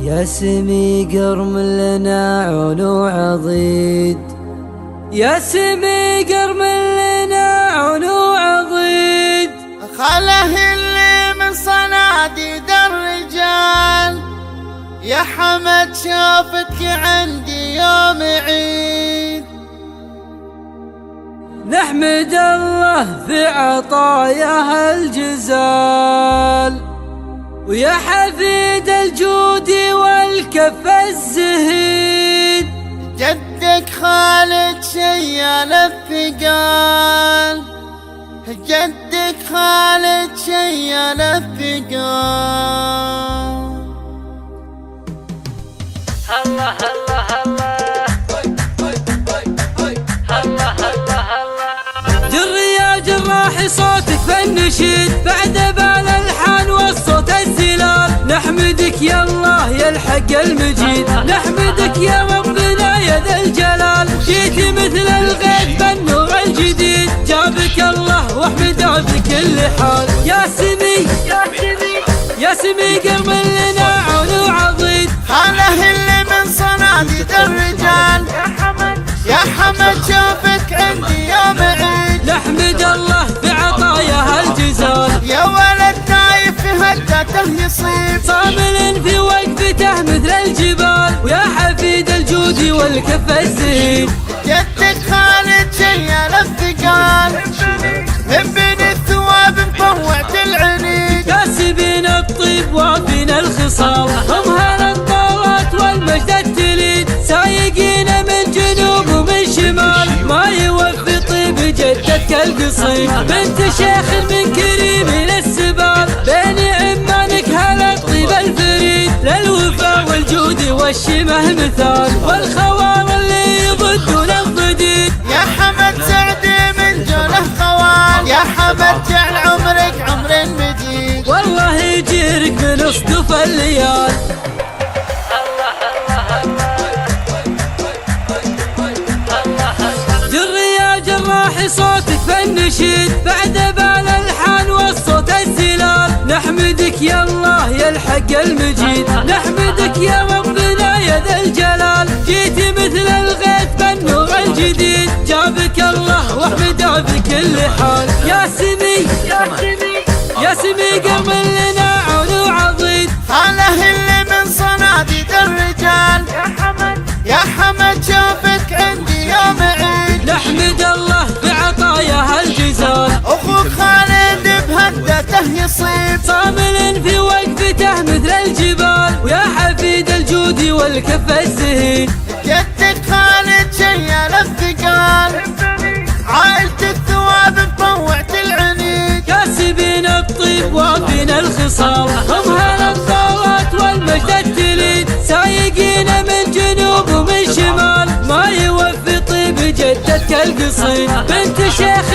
يا سمي قرم لنا عونو عضيد، يا سمي قرم لنا عونو عضيد. خله اللي من صناديد الرجال، يا حمد شوفتك عندي يوم عيد. نحمد الله في عطاياه الجزال، ويا حفيد الجود والكف الزهيد. جدك خالد شيال الثقال، جدك خالد شيال الثقال. الله الله الله الله الله الله. جر يا جراح صوتك فالنشيد، بعد بالالحان والصوت الزلال. نحمدك يا الله يا الحق المجيد، نحمدك يا ربنا يا ذا الجلال. جيت مثل الغيث بالنور الجديد، جابك الله واحمده بكل حال. يا سمي يا سمي يا سمي قرم لنا عون وعضيد. خله اللي من صناديد الرجال، يا حمد شوفك عندي يوم عيد. نحمد الله بعطاياه الجزال، يا ولد نايف في هدته يصيب، صامل في وقفته مثل الجبال. ويا حفيد الجود والكف الزهيد. جدك خالد شيال الثقال، ابن الثواب مطوعة العنيد. كاسبين الطيب وافين الخصال، هم هل الطاوات والمجد التليد. سايقين من جنوب ومن شمال، ما يوفي طيب جدتك القصيد. بنت شيخ من كريم للسبال، بين عمانك هلا الطيب الفريد. للوفا والجود والشمه مثال، والخوار اللي يضدون الضديد. يا حمد سعدي من جوله خوال، يا حمد جعل عمرك عمر مديد. والله يجيرك من اصدف الليال. جر يا جراح صوتك فالنشيد، بعد بالالحان والصوت الزلال. نحمدك يا الله يا الحق المجيد، نحمدك يا ربنا يا ذا الجلال. جيت مثل الغيث بالنور الجديد، جابك الله واحمده بكل حال. يا سمي يا سمي يا سمي قرم لنا عون وعضيد. خله اللي من صناديد الرجال، يا حمد شوفك عندي يوم عيد. نحمد الله بعطاياه الجزال، اخوك خالد بهدته يصيب، صامل في وقفته مثل الجبال. ويا حفيد الجود والكف الزهيد. جدك خالد شيال الثقال، عائلة الثواب مطوعة العنيد. كاسبين الطيب وافين الخصال، هم هل الطاوات والمجد التليد. سايقين من جنوب ومن شمال، ما يوفي طيب جدتك القصيد. بنت شيخ